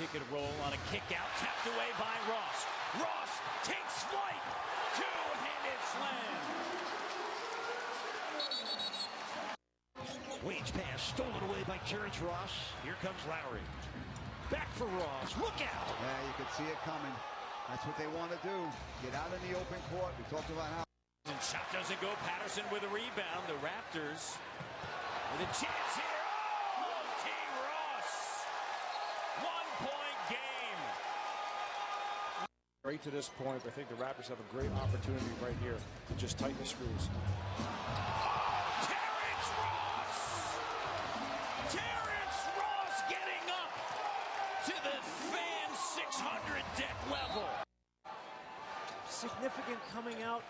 Pick and roll on a kick out, tapped away by Ross. Ross takes flight. Two-handed slam. Wage pass stolen away by Terrence Ross. Here comes Lowry. Back for Ross. Look out. Yeah, you could see it coming. That's what they want to do. Get out in the open court. We talked about how. And shot doesn't go. Patterson with a rebound. The Raptors with a chance here. Oh, T. Ross. 1-point game. Right to this point, I think the Raptors have a great opportunity right here to just tighten the screws. Terrence Ross. Terrence Ross getting up to the fan 600 deck level. Significant coming out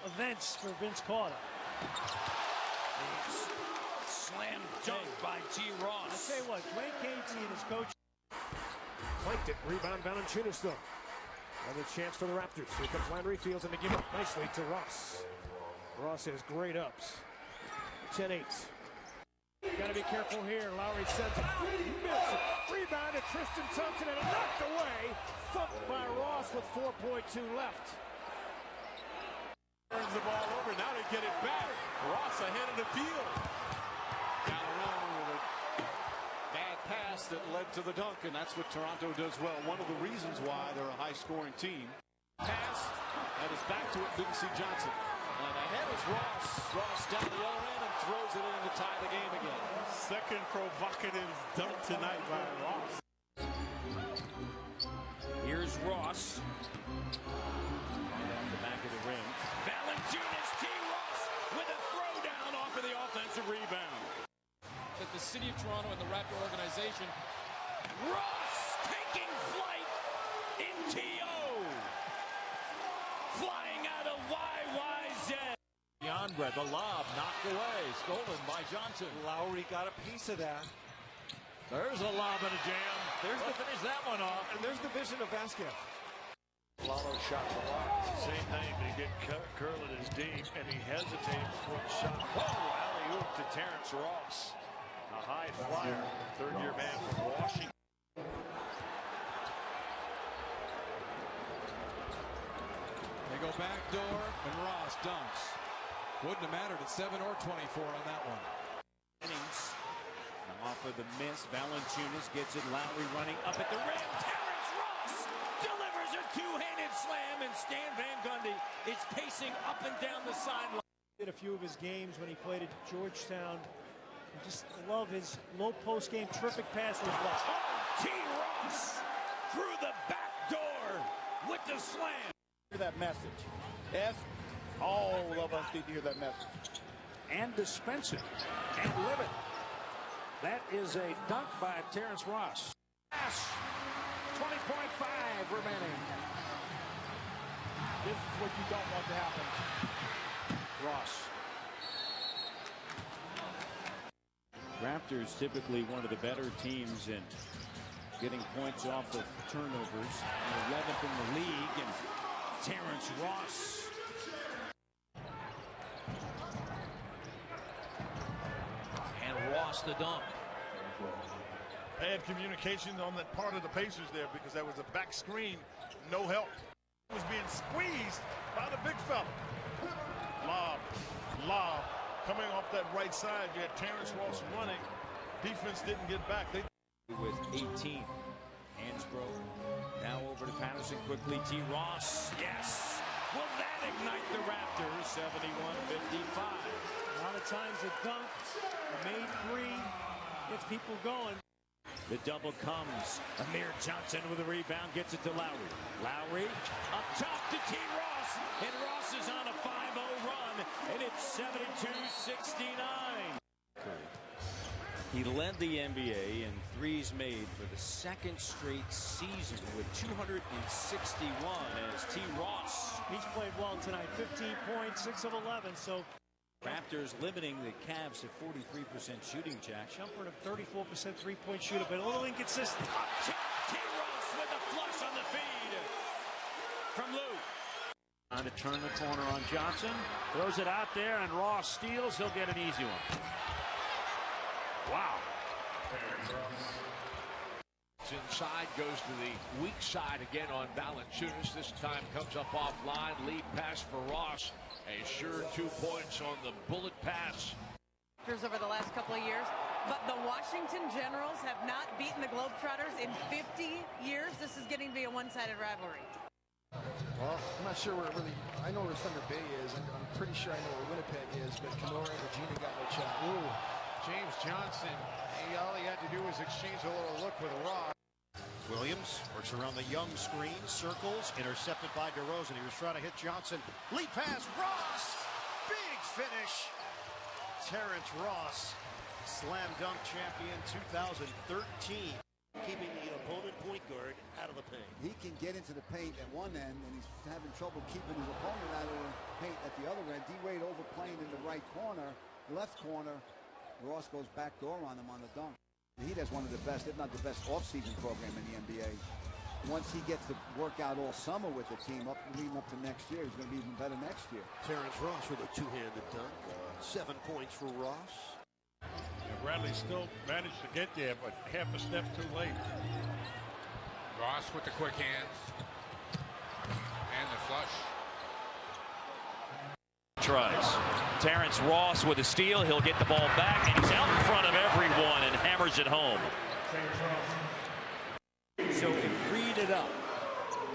events for Vince Carter. Slam dunk by T. Ross. I tell you what, Dwayne Casey and his coach. Flanked it. Rebound, Valanciunas though. Another chance for the Raptors. Here comes Landry Fields and they give it nicely to Ross. Ross has great ups. 10-8. Got to be careful here. Lowry sends it. Misses it. Rebound to Tristan Thompson and knocked away. Thumped by Ross with 4.2 left. Turns the ball over. Now they get it back. Ross ahead of the field. Down around with a bad pass that led to the dunk, and that's what Toronto does well. One of the reasons why they're a high-scoring team. Pass, and is back to it. Didn't see Johnson. And ahead is Ross. Ross down the other end and throws it in to tie the game again. Second provocative dunk tonight by Ross. Here's Ross. On the back of the rim. Valanciunas, T. Ross with a throwdown off of the offensive rebound. That the city of Toronto and the Raptor organization. Ross taking flight in TO. Flying out of YYZ. Deandre, the lob knocked away. Stolen by Johnson. Lowry got a piece of that. There's a lob and a jam. There's to finish that one off. And there's the vision of Vasquez. Lalo shot the lock. Same thing. They get curling his deep, and he hesitated before the shot. Whoa! Alley-oop to Terrence Ross. A high flyer. Third-year man from Washington. They go back door, and Ross dunks. Wouldn't have mattered at 7 or 24 on that one. Innings. Now off of the miss, Valanciunas gets it. Lowry running up at the rim. Terrence Ross delivers a two-handed slam, and Stan Van Gundy is pacing up and down the sideline. Did a few of his games when he played at Georgetown. I just love his low post game, terrific pass was left. Oh, T. Ross through the back door with the slam. Hear that message. All of us need to hear that message. And dispense it. And live it. That is a dunk by Terrence Ross. 20.5 remaining. This is what you don't want to happen. Ross. Raptors typically one of the better teams in getting points off of turnovers. 11th in the league, and Terrence Ross. And Ross the dunk. Bad communication on that part of the Pacers there because that was a back screen. No help. Was being squeezed by the big fella. Lob. Coming off that right side, you had Terrence Ross running. Defense didn't get back. With 18. Hansbrough. Now over to Patterson quickly. T. Ross. Yes. Will that ignite the Raptors? 71-55. A lot of times a dunk, a made three, gets people going. The double comes. Amir Johnson with a rebound, gets it to Lowry. Lowry up top to T. Ross, and Ross is on a 5-0 run, and it's 72-69. He led the NBA in threes made for the second straight season with 261 as T. Ross. He's played well tonight, 15 points, 6 of 11, so. Raptors limiting the Cavs to 43% shooting, Jack. Jumper to 34% three-point shooter, but a little inconsistent. Up top, T. Ross with a flush on the feed from Lou. Trying to turn the corner on Johnson. Throws it out there, and Ross steals. He'll get an easy one. Wow. side, goes to the weak side again on Valanciunas. This time comes up offline. Lead pass for Ross. A sure 2 points on the bullet pass. Over the last couple of years, but the Washington Generals have not beaten the Globetrotters in 50 years. This is getting to be a one-sided rivalry. Well, I'm not sure where really. I know where Thunder Bay is. I'm pretty sure I know where Winnipeg is, but Kenora and Regina got no shot. Ooh, James Johnson. All he had to do was exchange a little look with Ross. Williams works around the Young screen, circles, intercepted by DeRozan. He was trying to hit Johnson. Lead pass, Ross! Big finish. Terrence Ross, slam dunk champion 2013. Keeping the opponent point guard out of the paint. He can get into the paint at one end, and he's having trouble keeping his opponent out of the paint at the other end. D-Wade overplaying in the right corner, left corner. Ross goes back door on him on the dunk. The Heat has one of the best, if not the best, off-season program in the NBA. Once he gets to work out all summer with the team, leading up to next year, he's going to be even better next year. Terrence Ross with a two-handed dunk. 7 points for Ross. And Bradley still managed to get there, but half a step too late. Ross with the quick hands. And the flush. Tries. Terrence Ross with a steal. He'll get the ball back, and he's out in front of everyone and hammers it home. So it freed it up.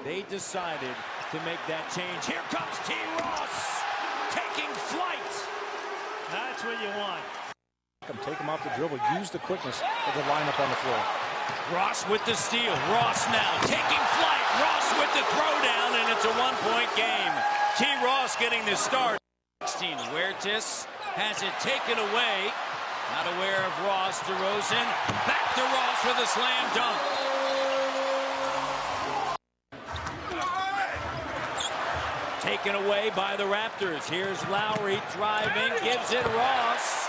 They decided to make that change. Here comes T. Ross taking flight. That's what you want. Take him off the dribble. Use the quickness of the lineup on the floor. Ross with the steal. Ross now taking flight. Ross with the throwdown, and it's a 1-point game. T. Ross getting the start. 16. Huertas has it taken away. Not aware of Ross. DeRozan back to Ross with a slam dunk. Taken away by the Raptors. Here's Lowry driving, gives it Ross.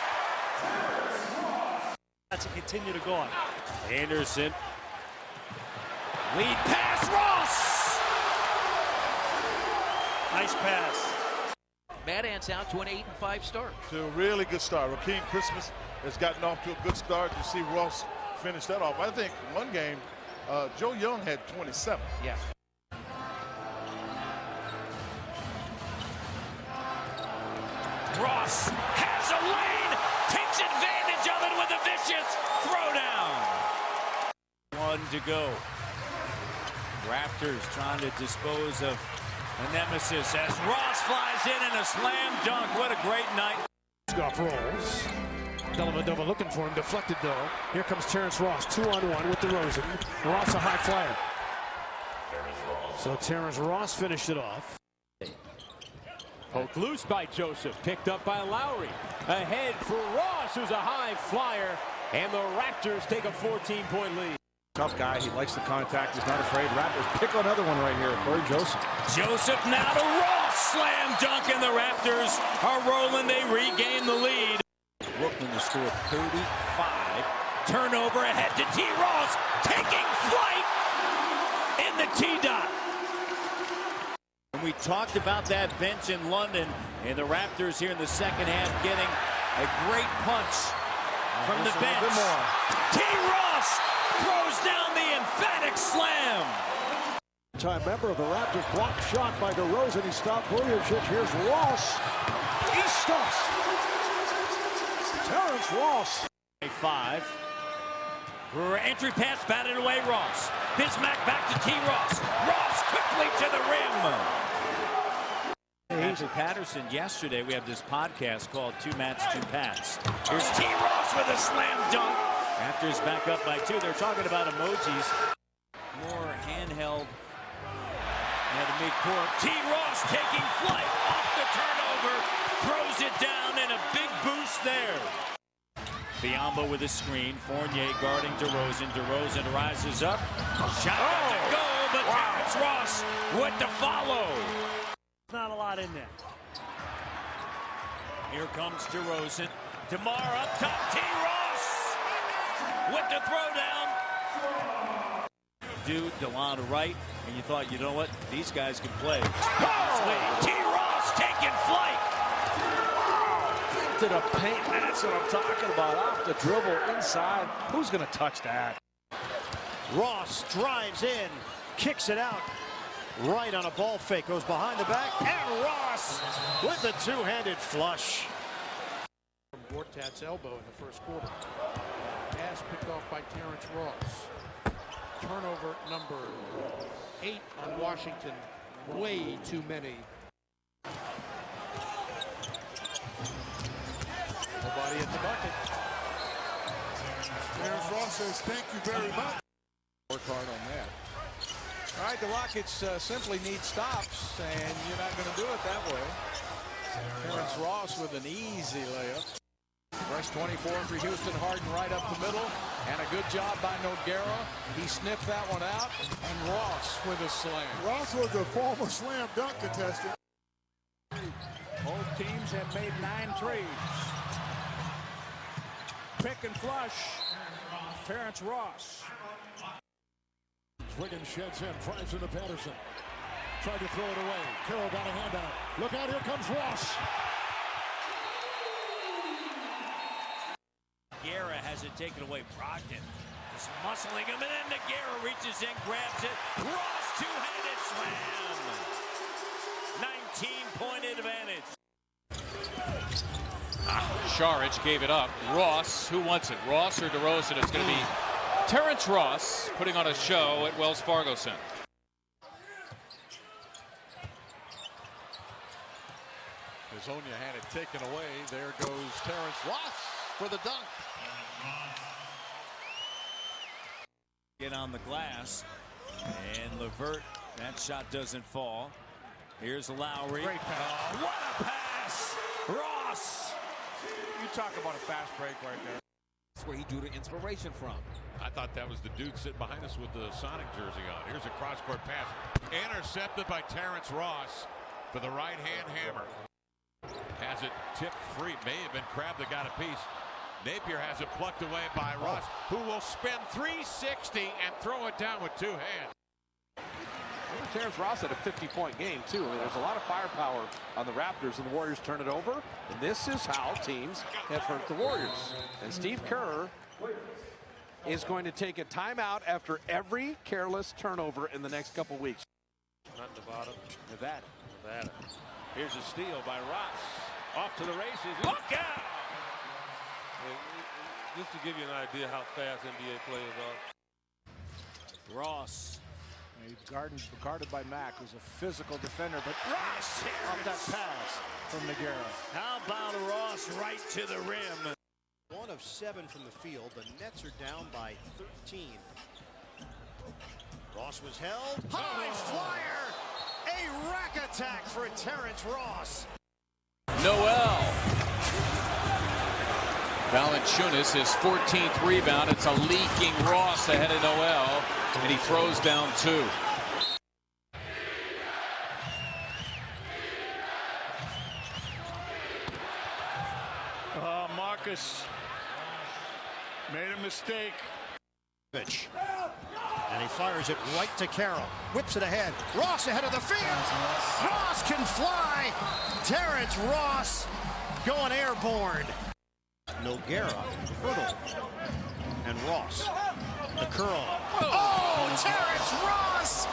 That's to continue to go on. Anderson. Lead pass, Ross! Nice pass. Mad Ants out to an 8-5 start. To a really good start. Rakeem Christmas has gotten off to a good start. You see Ross finish that off. I think one game, Joe Young had 27. Yeah. Ross has a lane, takes advantage of it with a vicious throwdown. 1 to go. Raptors trying to dispose of a nemesis as Ross flies in a slam dunk. What a great night. Scuff rolls. Dellavedova looking for him, deflected though. Here comes Terrence Ross, 2-on-1 with DeRozan. Ross a high flyer. So Terrence Ross finished it off. Poked loose by Joseph, picked up by Lowry. Ahead for Ross, who's a high flyer, and the Raptors take a 14-point lead. Tough guy, he likes the contact, he's not afraid. Raptors pick another one right here, Corey Joseph. Joseph now to Ross, slam dunk, and the Raptors are rolling. They regain the lead. Brooklyn to score 35. Turnover ahead to T. Ross, taking flight in the T-dot. We talked about that bench in London, and the Raptors here in the second half getting a great punch from the bench. T. Ross throws down the emphatic slam. Time member of the Raptors, blocked shot by DeRozan. He stopped Vujacic. Here's Ross. He stuffs Terrence Ross. 5. Entry pass batted away. Ross. Bismack back to T. Ross. Ross quickly to the rim. Patrick Patterson yesterday. We have this podcast called 2 Mats, 2 Pats. Here's T. Ross with a slam dunk. Raptors back up by 2. They're talking about emojis. More handheld at midcourt. T. Ross taking flight off the turnover. Throws it down and a big boost there. Biyombo with a screen. Fournier guarding DeRozan. DeRozan rises up. Shot to go, but Terrence Ross with the follow. Not a lot in there. Here comes DeRozan. DeMar up top. T. Ross with the throwdown. Dude, DeLon to right, and you thought, you know what? These guys can play. Oh! T. Ross taking flight. To the paint. That's what I'm talking about. Off the dribble, inside. Who's going to touch that? Ross drives in, kicks it out. Right on a ball fake, goes behind the back, and Ross with the two-handed flush. From Gortat's elbow in the first quarter. Pass picked off by Terrence Ross. Turnover number 8 on Washington. Way too many. Nobody at the bucket. Terrence Ross says thank you very much. Work hard on that. All right, the Rockets simply need stops, and you're not going to do it that way. Terrence Ross with an easy layup. Fresh 24 for Houston. Harden right up the middle, and a good job by Nogueira. He sniffed that one out, and Ross with a slam. Ross was a former slam dunk contestant. Both teams have made 9 threes. Pick and flush. Terrence Ross. Wiggins sheds in, drives into Patterson. Tried to throw it away. Carroll got a hand on it. Look out, here comes Ross. Guerra has it taken away. Brogdon is muscling him, and then Guerra reaches in, grabs it. Ross two-handed slam. 19-point advantage. Saric gave it up. Ross, who wants it? Ross or DeRozan? It's going to be Terrence Ross putting on a show at Wells Fargo Center. Hazonia had it taken away. There goes Terrence Ross for the dunk. Get on the glass, and LeVert, that shot doesn't fall. Here's Lowry. Great pass. What a pass! Ross! You talk about a fast break right there. That's where he drew the inspiration from. I thought that was the dude sitting behind us with the Sonic jersey on. Here's a cross-court pass. Intercepted by Terrence Ross for the right-hand hammer. Has it tipped free. May have been Crabbe that got a piece. Napier has it plucked away by Ross, who will spin 360 and throw it down with 2 hands. Terrence Ross had a 50-point game, too. I mean, there's a lot of firepower on the Raptors, and the Warriors turn it over. And this is how teams have hurt the Warriors. And Steve Kerr is going to take a timeout after every careless turnover in the next couple weeks. Not in the bottom. Nevada. Here's a steal by Ross. Off to the races. Look out! Just to give you an idea how fast NBA players are. Ross. He's guarded by Mack, who's a physical defender, but Ross off that pass from Nogueira. How about Ross right to the rim? 1 of 7 from the field. The Nets are down by 13. Ross was held. High flyer! A rack attack for Terrence Ross. Noel. Valanciunas, his 14th rebound. It's a leaking Ross ahead of Noel, and he throws down 2. Marcus made a mistake. And he fires it right to Carroll. Whips it ahead. Ross ahead of the field. Ross can fly. Terrence Ross going airborne. Nogueira, Hurdle, and Ross. The curl. Oh, Terrence Ross!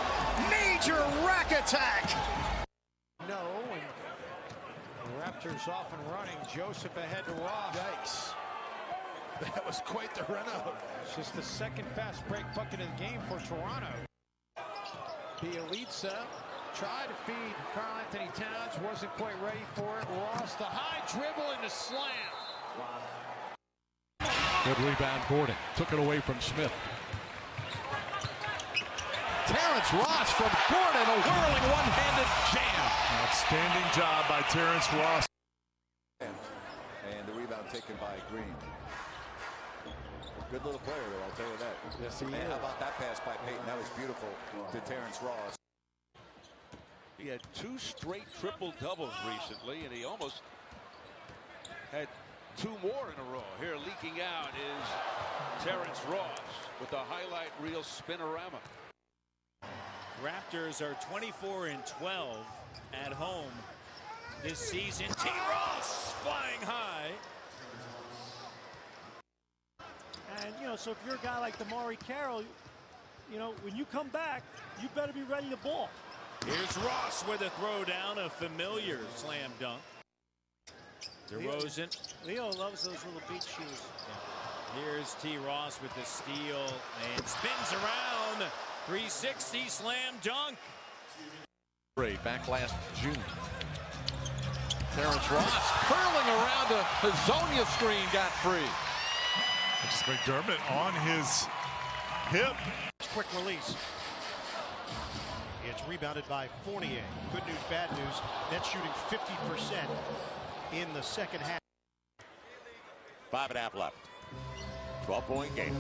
Major rack attack. No, and the Raptors off and running. Joseph ahead to Ross. Yikes. That was quite the run out. It's just the second fast break bucket of the game for Toronto. Bielitsa tried to feed Karl Anthony Towns, wasn't quite ready for it. Ross, the high dribble and the slam. Good rebound, Gordon. Took it away from Smith. Terrence Ross from Gordon, a whirling one-handed jam. Outstanding job by Terrence Ross. And the rebound taken by Green. Good little player, though, I'll tell you that. Yes, he is. How about that pass by Payton? That was beautiful to Terrence Ross. He had 2 straight triple-doubles recently, and he almost had 2 more in a row. Here leaking out is Terrence Ross with the highlight reel spinorama. Raptors are 24-12 at home this season. T. Ross flying high. And, you know, so if you're a guy like DeMaury Carroll, you know, when you come back, you better be ready to ball. Here's Ross with a throw down, a familiar slam dunk. DeRozan. Leo loves those little beach shoes. Here's T. Ross with the steal and spins around. 360 slam dunk. Back last June. Terrence Ross curling around a Hazonia screen, got free. Just McDermott on his hip. Quick release. It's rebounded by Fournier. Good news, bad news. Nets shooting 50% in the second half. 5.5 left. 12-point game.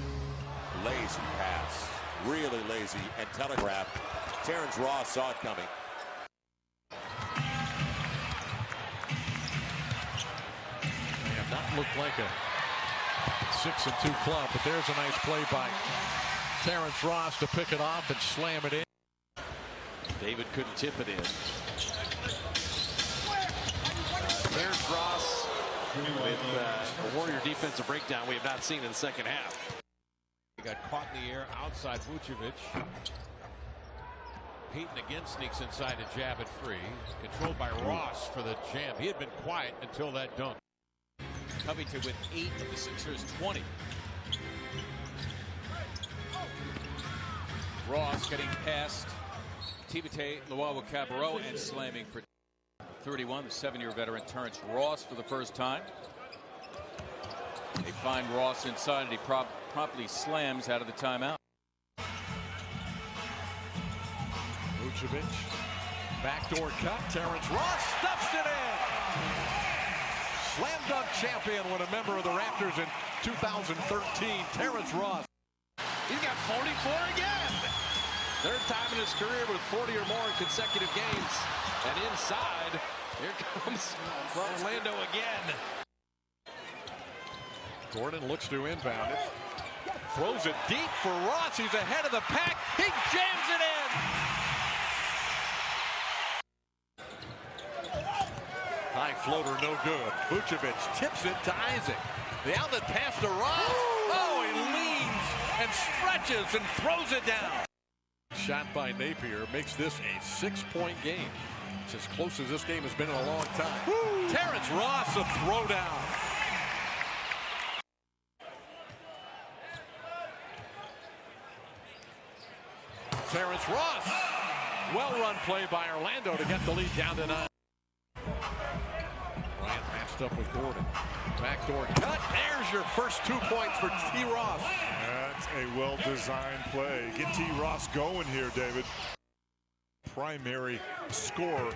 Lazy pass. Really lazy and telegraphed. Terrence Ross saw it coming. They have not looked like a 6-2 club, but there's a nice play by Terrence Ross to pick it off and slam it in. David couldn't tip it in. Terrence Ross with a Warrior defensive breakdown we have not seen in the second half. He got caught in the air outside Vucevic. Peyton again sneaks inside to jab it free. Controlled by Ross for the jam. He had been quiet until that dunk. Covington with 8 of the Sixers' 20. Ross getting past Tibete Luau-Cabarro and slamming for 31. The 7-year veteran Terrence Ross for the first time. They find Ross inside and he promptly slams out of the timeout. Vucevic, backdoor cut. Terrence Ross stuffs it in. Slam dunk champion when a member of the Raptors in 2013. Terrence Ross. He's got 44 again. Third time in his career with 40 or more in consecutive games. And inside, here comes Orlando again. Gordon looks to inbound it. Throws it deep for Ross. He's ahead of the pack. He jams it in. High floater, no good. Vucevic tips it to Isaac. The outlet pass to Ross. Oh, he leans and stretches and throws it down. Shot by Napier makes this a 6-point game. It's as close as this game has been in a long time. Woo! Terrence Ross, a throwdown. Terrence Ross. Well-run play by Orlando to get the lead down to 9. Bryant matched up with Gordon. Backdoor cut. There's your first 2 points for T. Ross. That's a well-designed play. Get T. Ross going here, David. Primary scorer.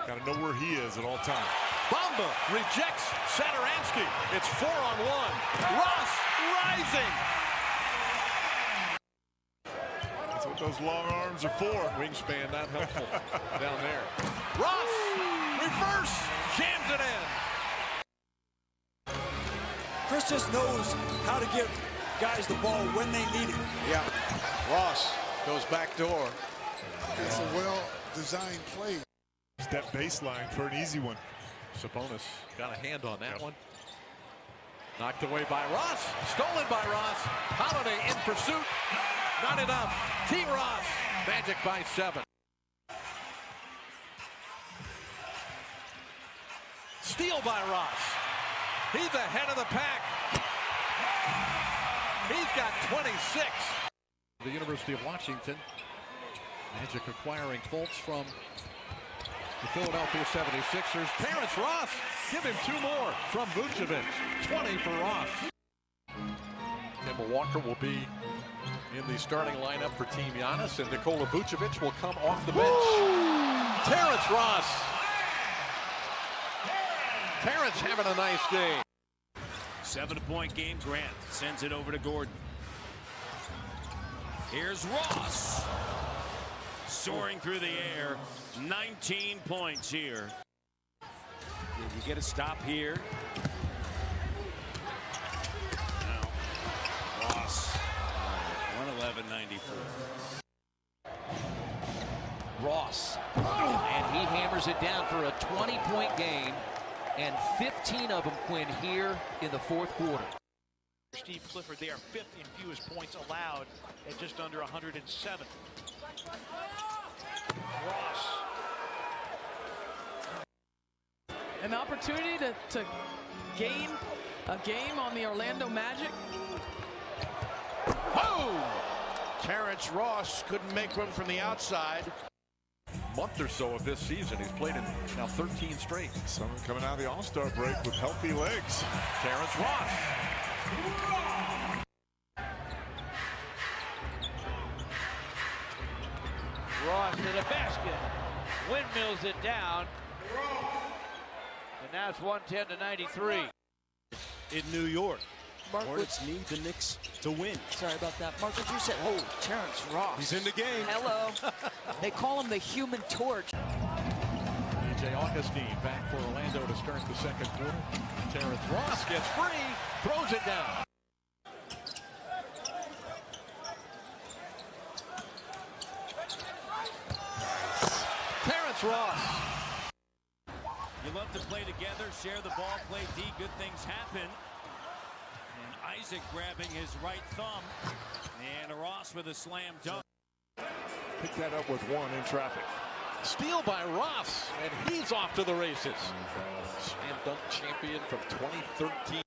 Got to know where he is at all times. Bamba rejects Satoransky. It's 4-on-1. Ross rising. That's what those long arms are for. Wingspan not helpful down there. Ross, reverse, jams it in. Chris just knows how to give guys the ball when they need it. Yeah, Ross goes back door. It's a well-designed play. Step baseline for an easy one. Sabonis got a hand on that one. Knocked away by Ross. Stolen by Ross. Holiday in pursuit. Not enough. T. Ross. Magic by 7. Steal by Ross. He's ahead of the pack. He's got 26. The University of Washington. Magic acquiring Fultz from the Philadelphia 76ers. Terrence Ross, give him 2 more from Vucevic. 20 for Ross. Kemba Walker will be in the starting lineup for Team Giannis, and Nikola Vucevic will come off the bench. Woo! Terrence Ross. Terrence having a nice game. 7-point game. Grant sends it over to Gordon. Here's Ross. Soaring through the air. 19 points here. Did you get a stop here? Now, Ross. 111.94. Ross. And he hammers it down for a 20-point game. And 15 of them, Quinn, here in the fourth quarter. Steve Clifford, they are 5th in fewest points allowed at just under 107. Ross. An opportunity to gain a game on the Orlando Magic. Oh! Terrence Ross couldn't make one from the outside. Month or so of this season, he's played in now 13 straight. Someone coming out of the All-Star break with healthy legs. Terrence Ross. Ross to the basket. Windmills it down. And now it's 110-93. In New York. Mark, Hornets need the Knicks to win. Sorry about that. Mark, what you said? Oh, Terrence Ross. He's in the game. Hello. They call him the Human Torch. DJ Augustine back for Orlando to start the second quarter. Terrence Ross gets free, throws it down. Terrence Ross. You love to play together, share the ball, play D, good things happen. And Isaac grabbing his right thumb. And Ross with a slam dunk. Pick that up with one in traffic. Steal by Ross, and he's off to the races. Slam dunk champion from 2013.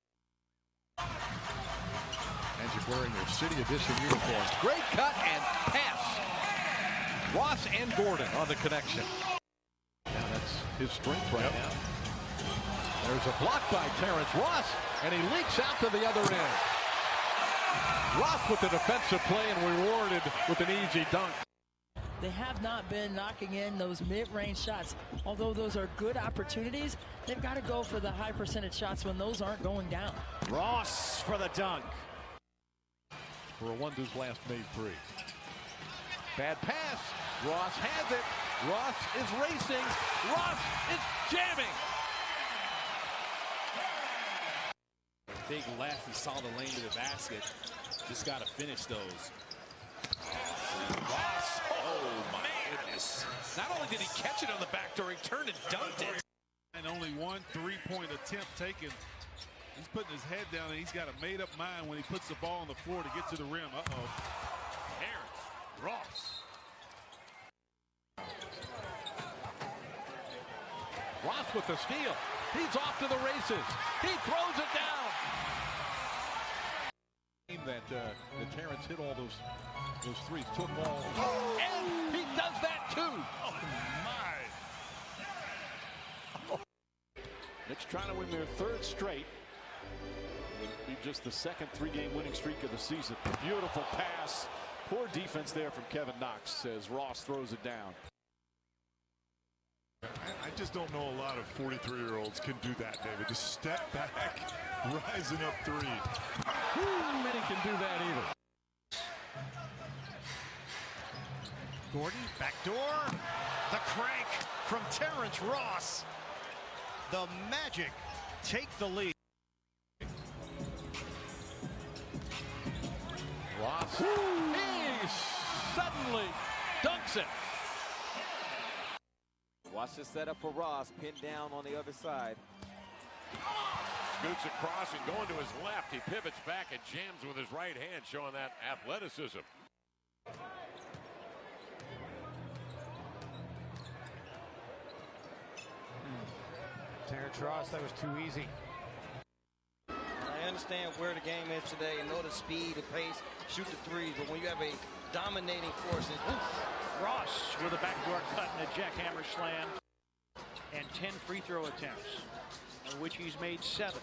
Magic wearing their City Edition uniforms. Great cut and pass. Ross and Gordon on the connection. Now that's his strength right now. There's a block by Terrence Ross, and he leaks out to the other end. Ross with the defensive play and rewarded with an easy dunk. They have not been knocking in those mid-range shots. Although those are good opportunities, they've got to go for the high percentage shots when those aren't going down. Ross for the dunk. For a Wonder's last made three. Bad pass. Ross has it. Ross is racing. Ross is jamming. Big left. He saw the lane to the basket. Just got to finish those. Ross. Oh, my goodness. Not only did he catch it on the backdoor, he turned and dunked it. And only one three-point attempt taken. He's putting his head down, and he's got a made-up mind when he puts the ball on the floor to get to the rim. Uh-oh. Terrence Ross. Ross with the steal. He's off to the races. He throws it down. That Terrence hit all those threes, took all. Oh, and he does that too. Oh, my. Knicks trying to win their third straight. It would be just the second three-game winning streak of the season. Beautiful pass. Poor defense there from Kevin Knox as Ross throws it down. I just don't know a lot of 43-year-olds can do that, David. Just step back, rising up three. Not many can do that either. Gordon, backdoor. The crank from Terrence Ross. The Magic take the lead. Ross. He suddenly dunks it. Watch the setup for Ross, pinned down on the other side. Scoots across and going to his left. He pivots back and jams with his right hand, showing that athleticism. Terrence Ross, that was too easy. I understand where the game is today and know the speed, the pace, shoot the threes, but when you have a dominating force, Ross with a backdoor cut and a jackhammer slam. And 10 free throw attempts, of which he's made 7.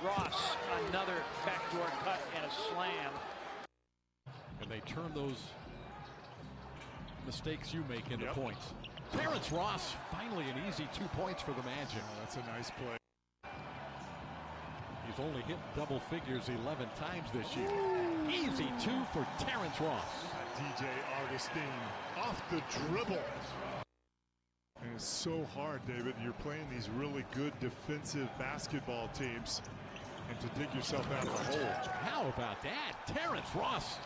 Ross, another backdoor cut and a slam. And they turn those mistakes you make into points. Terrence Ross, finally an easy 2 points for the Magic. Oh, that's a nice play. He's only hit double figures 11 times this year. Easy 2 for Terrence Ross. DJ Augustine off the dribble. And it's so hard, David. You're playing these really good defensive basketball teams, and to dig yourself out of the hole. How about that? Terrence Ross